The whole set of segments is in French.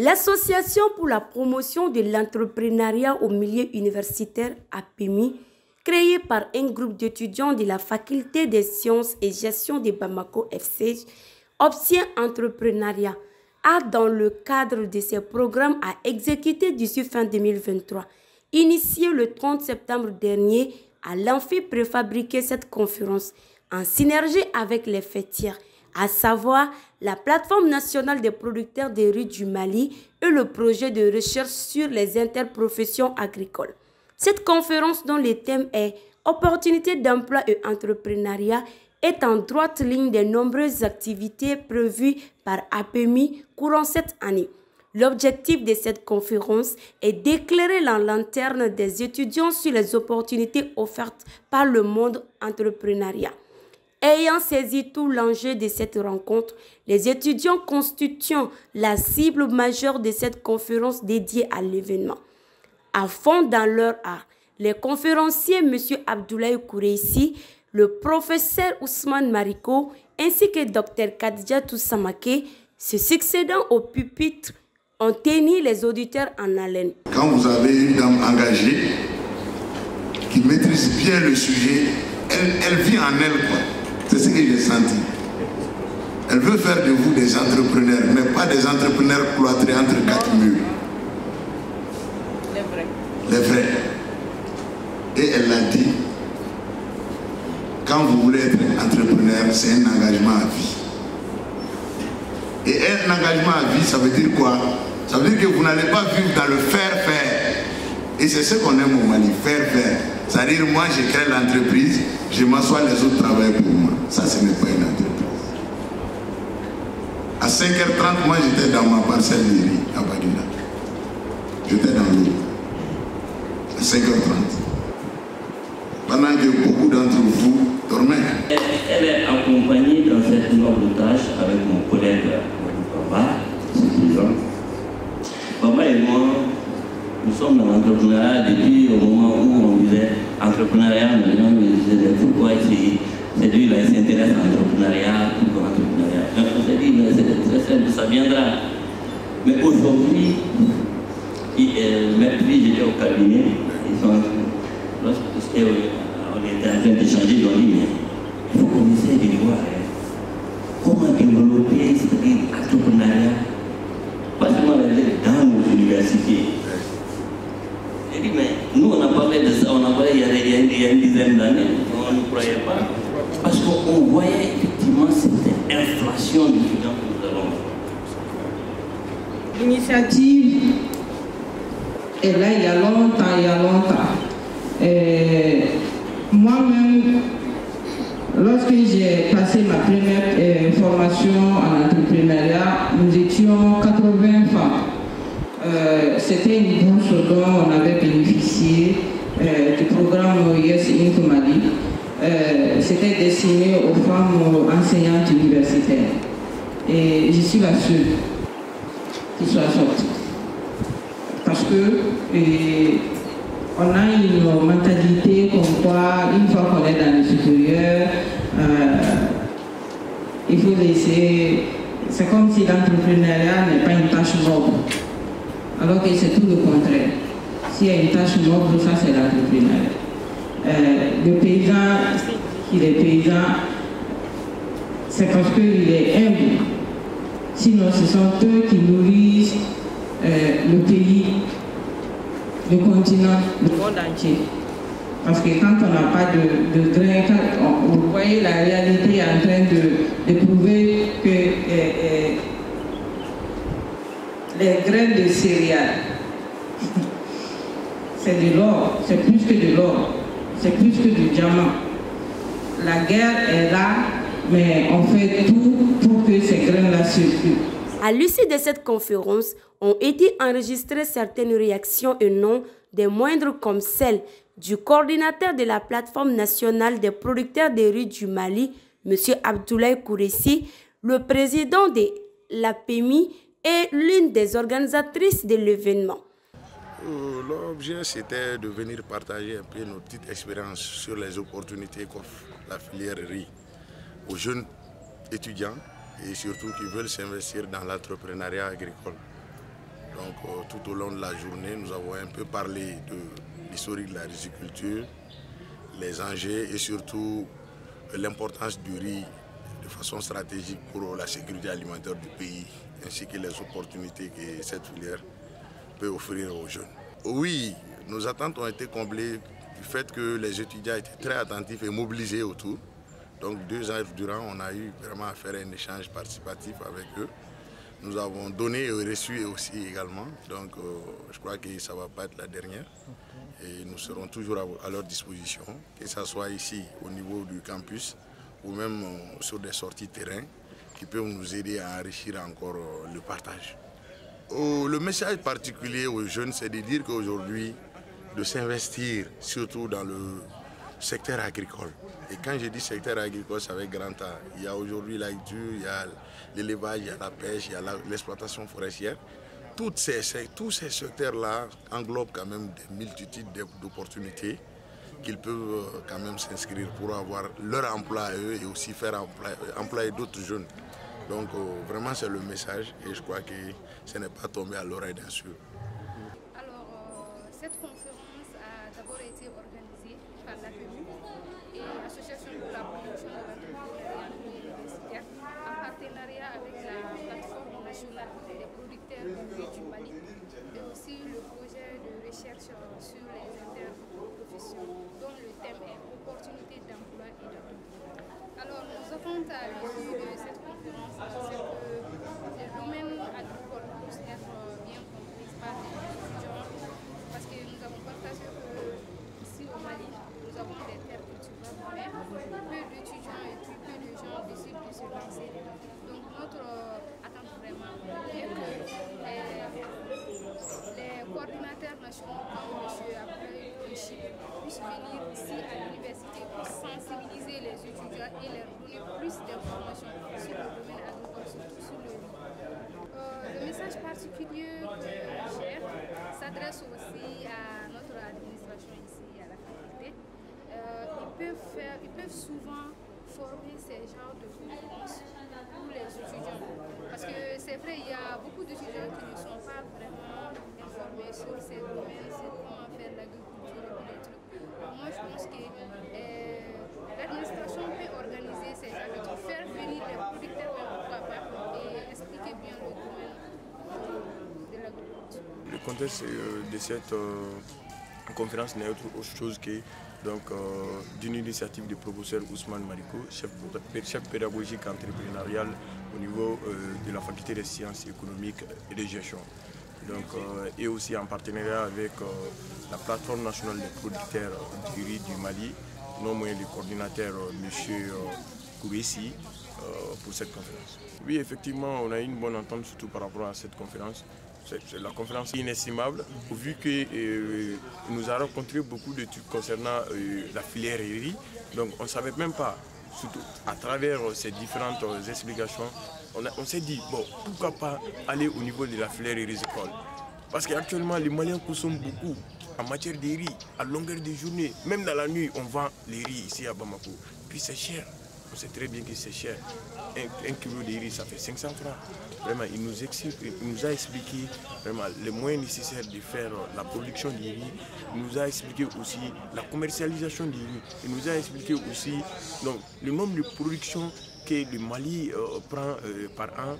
L'Association pour la promotion de l'entrepreneuriat au milieu universitaire APEMI, créée par un groupe d'étudiants de la Faculté des sciences et gestion de Bamako FC, Option Entrepreneuriat, a dans le cadre de ses programmes à exécuter d'ici fin 2023, initié le 30 septembre dernier à l'amphi préfabriqué cette conférence en synergie avec les fêtières, à savoir la plateforme nationale des producteurs de riz du Mali et le projet de recherche sur les interprofessions agricoles. Cette conférence dont le thème est « Opportunités d'emploi et entrepreneuriat » est en droite ligne des nombreuses activités prévues par APEMI courant cette année. L'objectif de cette conférence est d'éclairer la lanterne des étudiants sur les opportunités offertes par le monde entrepreneurial. Ayant saisi tout l'enjeu de cette rencontre, les étudiants constituant la cible majeure de cette conférence dédiée à l'événement. À fond dans leur art, les conférenciers M. Abdoulaye Koureissi, le professeur Ousmane Mariko ainsi que Dr Khadija Toussamake, se succédant au pupitre, ont tenu les auditeurs en haleine. Quand vous avez une dame engagée qui maîtrise bien le sujet, elle vit en elle, quoi. C'est ce que j'ai senti. Elle veut faire de vous des entrepreneurs, mais pas des entrepreneurs cloîtrés entre quatre murs. Les vrais. Les vrais. Et elle l'a dit, quand vous voulez être entrepreneur, c'est un engagement à vie. Et un engagement à vie, ça veut dire quoi? Ça veut dire que vous n'allez pas vivre dans le faire-faire. Et c'est ce qu'on aime au Mali, faire-faire. C'est-à-dire, moi, je crée l'entreprise, je m'assois, les autres travaillent pour moi. Ça, ce n'est pas une entreprise. À 5h30, moi, j'étais dans ma parcelle de riz à Baguila. J'étais dans l'eau. À 5h30. Pendant que beaucoup d'entre vous dormaient. Elle est accompagnée dans cette noble tâche avec mon collègue Baba, Baba et moi, nous sommes dans l'entrepreneuriat depuis au moment où on disait entrepreneuriat, maintenant on disait pourquoi essayer. C'est lui, il s'intéresse à l'entrepreneuriat, pourquoi l'entrepreneuriat. Donc on s'est dit, mais c'est très simple, ça viendra. Mais aujourd'hui, mercredi, j'étais au cabinet, lorsque on était en train d'échanger, ils ont dit, mais il faut qu'on essaie de voir comment développer l'entrepreneuriat, pas seulement dans nos universités. J'ai dit, mais nous on a parlé de ça, on a parlé il y a une dizaine d'années, on ne croyait pas, parce qu'on voyait effectivement cette inflation d'étudiants que nous avons. L'initiative est là il y a longtemps. Moi-même, lorsque j'ai passé ma première formation en entrepreneuriat, nous étions 80 femmes. C'était une bourse dont on avait bénéficié du programme Yes Inc Mali. C'était destiné aux femmes enseignantes universitaires. Et je suis la seule qui soit sortie. Parce que on a une mentalité comme quoi, une fois qu'on est dans le supérieur, il faut laisser. C'est comme si l'entrepreneuriat n'est pas une tâche noble. Alors que c'est tout le contraire. S'il y a une tâche noble, ça c'est l'entrepreneuriat. Le paysan, s'il est paysan, c'est parce qu'il est humble. Sinon, ce sont eux qui nourrissent le pays, le continent, le monde entier. Parce que quand on n'a pas de grains, vous voyez la réalité est en train de prouver que les graines de céréales, c'est de l'or, c'est plus que de l'or, c'est plus que du diamant. La guerre est là, mais on fait tout pour que ces graines-là circulent. À l'issue de cette conférence, ont été enregistrées certaines réactions et non des moindres comme celle du coordinateur de la plateforme nationale des producteurs de riz du Mali, M. Abdoulaye Koureissi, le président de l'APEMI et l'une des organisatrices de l'événement. L'objet, c'était de venir partager un peu nos petites expériences sur les opportunités qu'offre la filière riz aux jeunes étudiants et surtout qui veulent s'investir dans l'entrepreneuriat agricole. Donc tout au long de la journée, nous avons un peu parlé de l'historique de la riziculture, les enjeux et surtout l'importance du riz de façon stratégique pour la sécurité alimentaire du pays, ainsi que les opportunités que cette filière peut offrir aux jeunes. Oui, nos attentes ont été comblées du fait que les étudiants étaient très attentifs et mobilisés autour. Donc 2 ans durant, on a eu vraiment à faire un échange participatif avec eux. Nous avons donné et reçu aussi également. Donc je crois que ça ne va pas être la dernière. Et nous serons toujours à leur disposition, que ce soit ici au niveau du campus ou même sur des sorties terrain qui peuvent nous aider à enrichir encore le partage. Le message particulier aux jeunes, c'est de dire qu'aujourd'hui, de s'investir surtout dans le secteur agricole. Et quand je dis secteur agricole, c'est avec grand A. Il y a aujourd'hui l'agriculture, il y a l'élevage, il y a la pêche, il y a l'exploitation forestière. Tous ces secteurs-là englobent quand même des multitudes d'opportunités qu'ils peuvent quand même s'inscrire pour avoir leur emploi à eux et aussi faire employer d'autres jeunes. Donc vraiment c'est le message et je crois que ce n'est pas tombé à l'oreille d'un sourd. Alors cette conférence a d'abord été organisée par l'APEMI et l'Association pour la promotion de l'entrepreneuriat universitaire en partenariat avec la plateforme nationale des producteurs de riz du Mali et aussi le projet de recherche sur les interprofessions dont le thème est opportunités d'emploi et d'entrepreneuriat. Alors nous avons à l'issue de cette conférence c'est que le domaine agricole puisse être bien compris par les étudiants parce que nous avons partagé que ici au Mali nous avons des terres cultivables mais peu d'étudiants et puis peu de gens décident de se lancer dedans. Donc notre attente vraiment est que les coordinateurs nationaux comme M. Abdoulaye puissent venir ici à l'université pour sensibiliser les étudiants et leur donner plus d'informations sur le domaine agricole, surtout sur le riz. Le message particulier que j'ai s'adresse aussi à notre administration ici à la faculté. Ils peuvent souvent former ces genres de conférences pour les étudiants. Parce que c'est vrai, il y a beaucoup d'étudiants qui ne sont pas vraiment informés sur ces domaines, sur comment faire l'agriculture et les trucs. Moi, je pense que l'administration peut organiser ces genres de trucs, faire venir les producteurs, pourquoi pas, et expliquer bien le domaine de l'agriculture. Le contexte de cette conférence n'est autre chose que d'une initiative du professeur Ousmane Mariko, chef pédagogique entrepreneurial au niveau de la faculté des sciences économiques et de gestion. Et aussi en partenariat avec la plateforme nationale des producteurs du riz du Mali, non moins le coordinateur M. Kouressi pour cette conférence. Oui, effectivement, on a eu une bonne entente surtout par rapport à cette conférence. C'est la conférence inestimable, vu que nous a rencontré beaucoup de trucs concernant la filière riz. Donc on ne savait même pas, surtout à travers ces différentes explications, on s'est dit, bon, pourquoi pas aller au niveau de la filière rizicole. Parce qu'actuellement, les Maliens consomment beaucoup en matière de riz, à longueur de journée. Même dans la nuit, on vend les riz ici à Bamako. Puis c'est cher. On sait très bien que c'est cher. Un kilo de riz, ça fait 500 francs. Vraiment, il nous a expliqué vraiment les moyens nécessaires de faire la production du riz. Il nous a expliqué aussi la commercialisation du riz. Il nous a expliqué aussi donc, le nombre de productions que le Mali prend par an,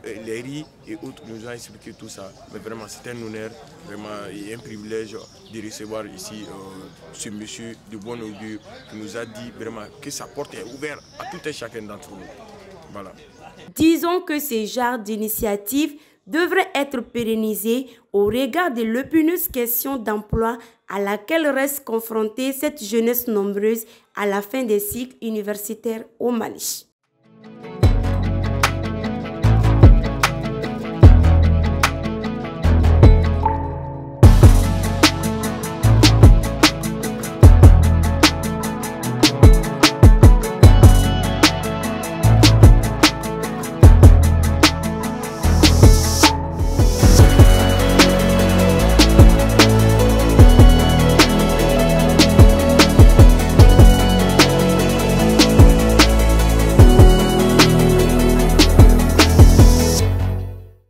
les riz et autres. Il nous a expliqué tout ça. Mais vraiment, c'est un honneur vraiment, et un privilège de recevoir ici ce monsieur de bon augure qui nous a dit vraiment que sa porte est ouverte à tout et chacun d'entre nous. Voilà. Disons que ces genres d'initiatives devraient être pérennisées au regard de l'épineuse question d'emploi à laquelle reste confrontée cette jeunesse nombreuse à la fin des cycles universitaires au Mali.